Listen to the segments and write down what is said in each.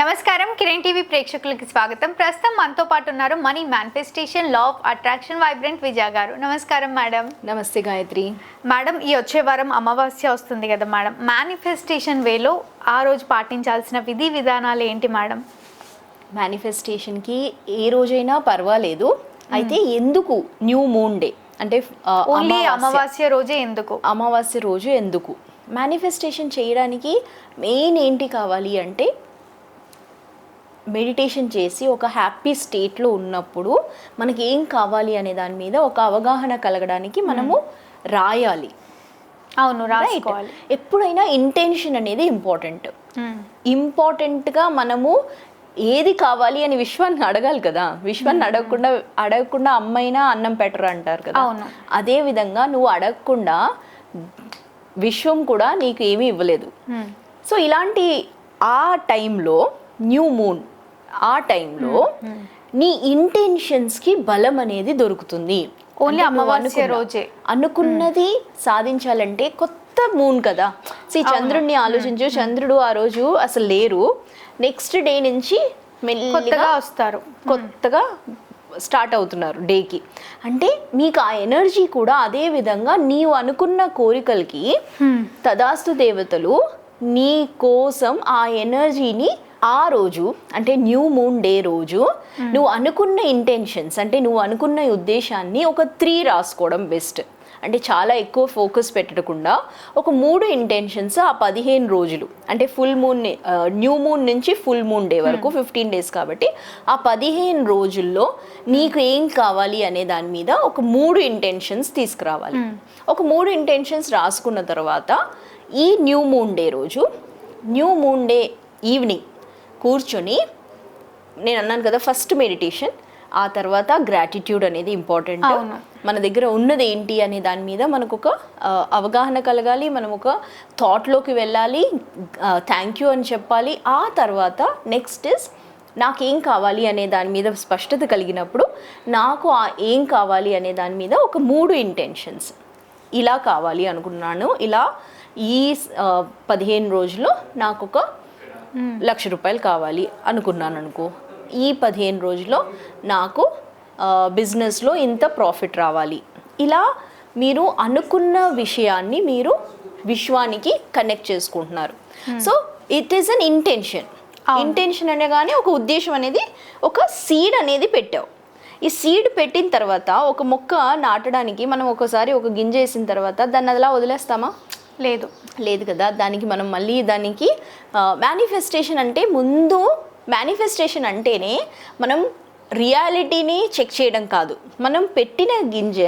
నమస్కారం, కిరణ్ టీవీ ప్రేక్షకులకి స్వాగతం. ప్రస్తుతం మనతో పాటు ఉన్నారు money manifestation law of attraction vibrant Vijaya garu. నమస్కారం మేడం. నమస్తే గాయత్రి మేడం, ఈ వచ్చే వారం అమావాస్య వస్తుంది కదా మేడం, మేనిఫెస్టేషన్ వేలో ఆ రోజు పాటించాల్సిన విధి విధానాలు ఏంటి మేడం? మేనిఫెస్టేషన్కి ఏ రోజైనా పర్వాలేదు, అయితే ఎందుకు న్యూ మూన్ డే అంటే ఓన్లీ అమావాస్య రోజే ఎందుకు? అమావాస్య రోజు ఎందుకు మేనిఫెస్టేషన్ చేయడానికి మెయిన్ ఏంటి కావాలి అంటే మెడిటేషన్ చేసి ఒక హ్యాపీ స్టేట్లో ఉన్నప్పుడు మనకి ఏం కావాలి అనే దాని మీద ఒక అవగాహన కలగడానికి మనము రాయాలి. అవును, రాసుకోవాలి. ఎప్పుడైనా ఇంటెన్షన్ అనేది ఇంపార్టెంట్గా మనము ఏది కావాలి అని విశ్వాన్ని అడగాలి కదా. విశ్వాన్ని అడగకుండా అమ్మైనా అన్నం పెట్టరు అంటారు కదా. అదే విధంగా నువ్వు అడగకుండా విశ్వం కూడా నీకు ఏమీ ఇవ్వలేదు. సో ఇలాంటి ఆ టైంలో న్యూ మూన్, ఆ టైంలో నీ ఇంటెన్షన్స్కి బలం అనేది దొరుకుతుంది. ఓన్లీ అమావాస్య రోజే అనుకున్నది సాధించాలంటే కొత్త మూన్ కదా. చంద్రుడిని ఆలోచించు, చంద్రుడు ఆ రోజు అసలు లేరు, నెక్స్ట్ డే నుంచి మెల్లిగా వస్తారు, కొత్తగా స్టార్ట్ అవుతున్నారు డేకి. అంటే మీకు ఆ ఎనర్జీ కూడా అదే విధంగా నీవు అనుకున్న కోరికలకి తదాస్తు దేవతలు నీ కోసం ఆ ఎనర్జీని ఆ రోజు అంటే న్యూ మూన్ డే రోజు నువ్వు అనుకున్న ఇంటెన్షన్స్ అంటే నువ్వు అనుకున్న ఉద్దేశాన్ని ఒక 3 రాసుకోవడం బెస్ట్. అంటే చాలా ఎక్కువ ఫోకస్ పెట్టకుండా ఒక 3 ఇంటెన్షన్స్ ఆ 15 రోజులు అంటే ఫుల్ మూన్, న్యూ మూన్ నుంచి ఫుల్ మూన్ డే వరకు 15 డేస్ కాబట్టి ఆ 15 రోజుల్లో నీకు ఏం కావాలి అనే దాని మీద ఒక 3 ఇంటెన్షన్స్ తీసుకురావాలి. ఒక 3 ఇంటెన్షన్స్ రాసుకున్న తర్వాత ఈ న్యూ మూన్ డే రోజు, న్యూ మూన్ డే ఈవినింగ్ కూర్చొని, నేను అన్నాను కదా ఫస్ట్ మెడిటేషన్, ఆ తర్వాత గ్రాటిట్యూడ్ అనేది ఇంపార్టెంట్. మన దగ్గర ఉన్నది ఏంటి అనే దాని మీద మనకు ఒక అవగాహన కలగాలి, మనం ఒక థాట్లోకి వెళ్ళాలి, థ్యాంక్ యూ అని చెప్పాలి. ఆ తర్వాత నెక్స్ట్ ఇస్ నాకేం కావాలి అనే దాని మీద స్పష్టత కలిగినప్పుడు నాకు ఏం కావాలి అనే దాని మీద ఒక 3 ఇంటెన్షన్స్, ఇలా కావాలి అనుకున్నాను, ఇలా ఈ 15 రోజుల్లో నాకు ఒక 1,00,000 రూపాయలు కావాలి అనుకున్నాను అనుకో, ఈ 15 రోజుల్లో నాకు బిజినెస్లో ఇంత ప్రాఫిట్ రావాలి. ఇలా మీరు అనుకున్న విషయాన్ని మీరు విశ్వానికి కనెక్ట్ చేసుకుంటున్నారు. So it is an intention అనగానే ఒక ఉద్దేశం అనేది, ఒక సీడ్ అనేది పెట్టావు. ఈ సీడ్ పెట్టిన తర్వాత ఒక మొక్క నాటడానికి మనం ఒకసారి ఒక గింజ వేసిన తర్వాత దాన్ని అలా వదిలేస్తామా? లేదు కదా. దానికి మనం మళ్ళీ దానికి మేనిఫెస్టేషన్ అంటే ముందు మేనిఫెస్టేషన్ అంటేనే మనం రియాలిటీని చెక్ చేయడం కాదు, మనం పెట్టిన గింజ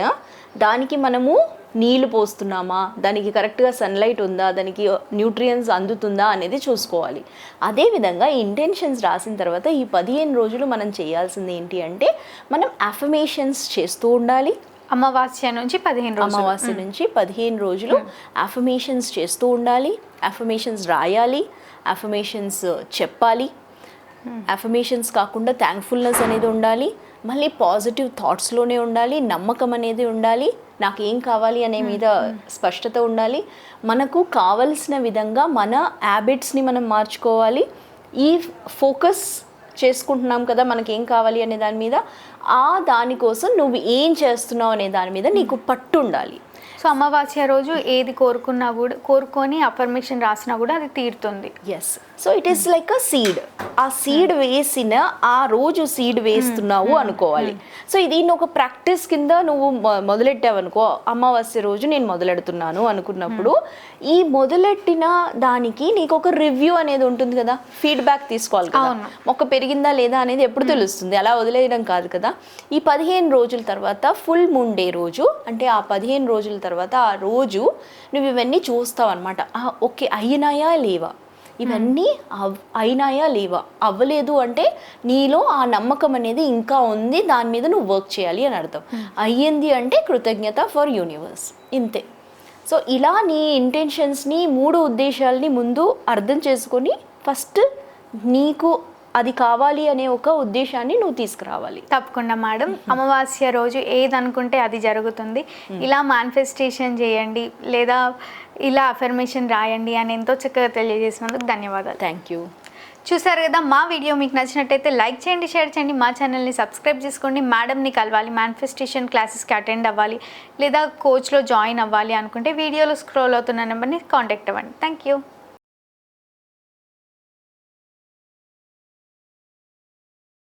దానికి మనము నీళ్లు పోస్తున్నామా, దానికి కరెక్ట్గా సన్లైట్ ఉందా, దానికి న్యూట్రియన్స్ అందుతుందా అనేది చూసుకోవాలి. అదేవిధంగా ఇంటెన్షన్స్ రాసిన తర్వాత ఈ 15 రోజులు మనం చేయాల్సింది ఏంటి అంటే మనం అఫర్మేషన్స్ చేస్తూ ఉండాలి. అమావాస్య నుంచి 15 రోజులు అఫర్మేషన్స్ చేస్తూ ఉండాలి, అఫర్మేషన్స్ రాయాలి, అఫర్మేషన్స్ చెప్పాలి. అఫర్మేషన్స్ కాకుండా థ్యాంక్ఫుల్నెస్ అనేది ఉండాలి, మళ్ళీ పాజిటివ్ థాట్స్లోనే ఉండాలి, నమ్మకం అనేది ఉండాలి, నాకు ఏం కావాలి అనే మీద స్పష్టత ఉండాలి, మనకు కావలసిన విధంగా మన హ్యాబిట్స్ని మనం మార్చుకోవాలి. ఈ ఫోకస్ చేసుకుంటున్నాం కదా మనకి ఏం కావాలి అనే దాని మీద, దానికోసం నువ్వు ఏం చేస్తున్నావు అనే దాని మీద నీకు పట్టు ఉండాలి. సో అమావాస్య రోజు ఏది కోరుకున్నా కూడా, కోరుకొని అఫర్మేషన్ రాసినా కూడా అది తీరుతుంది. Yes. So it is like a seed. ఆ సీడ్ వేసిన ఆ రోజు సీడ్ వేస్తున్నావు అనుకోవాలి. సో దీన్ని ఒక ప్రాక్టీస్ కింద నువ్వు మొదలెట్టావనుకో, అమావాస్య రోజు నేను మొదలెడుతున్నాను అనుకున్నప్పుడు ఈ మొదలెట్టిన దానికి నీకు ఒక రివ్యూ అనేది ఉంటుంది కదా, ఫీడ్బ్యాక్ తీసుకోవాలి కదా. మొక్క పెరిగిందా లేదా అనేది ఎప్పుడు తెలుస్తుంది, అలా వదిలేయడం కాదు కదా. ఈ 15 రోజుల తర్వాత ఫుల్ మూన్ డే రోజు అంటే ఆ 15 రోజుల తర్వాత ఆ రోజు నువ్వు ఇవన్నీ చూస్తావు అనమాట. ఓకే, అయినాయా లేవా, ఇవన్నీ అయినాయా లేవా, అవ్వలేదు అంటే నీలో ఆ నమ్మకం అనేది ఇంకా ఉంది, దాని మీద నువ్వు వర్క్ చేయాలి అని అర్థం. అయ్యింది అంటే కృతజ్ఞత ఫర్ యూనివర్స్, ఇంతే. సో ఇలా నీ ఇంటెన్షన్స్ని 3 ఉద్దేశాలని ముందు అర్థం చేసుకొని ఫస్ట్ నీకు అది కావాలి అనే ఒక ఉద్దేశాన్ని నువ్వు తీసుకురావాలి. తప్పకుండా మేడం. అమావాస్య రోజు ఏది అనుకుంటే అది జరుగుతుంది, ఇలా మేనిఫెస్టేషన్ చేయండి లేదా ఇలా అఫర్మేషన్ రాయండి అని ఎంతో చక్కగా తెలియజేసినందుకు ధన్యవాదాలు. Thank you. చూసారు కదా, మా వీడియో మీకు నచ్చినట్టయితే లైక్ చేయండి, షేర్ చేయండి, మా ఛానల్ని సబ్స్క్రైబ్ చేసుకోండి. మేడంని కలవాలి, మేనిఫెస్టేషన్ క్లాసెస్కి అటెండ్ అవ్వాలి, లేదా కోచ్లో జాయిన్ అవ్వాలి అనుకుంటే వీడియోలో స్క్రోల్ అవుతున్న నెంబర్ని కాంటాక్ట్ అవ్వండి. Thank you.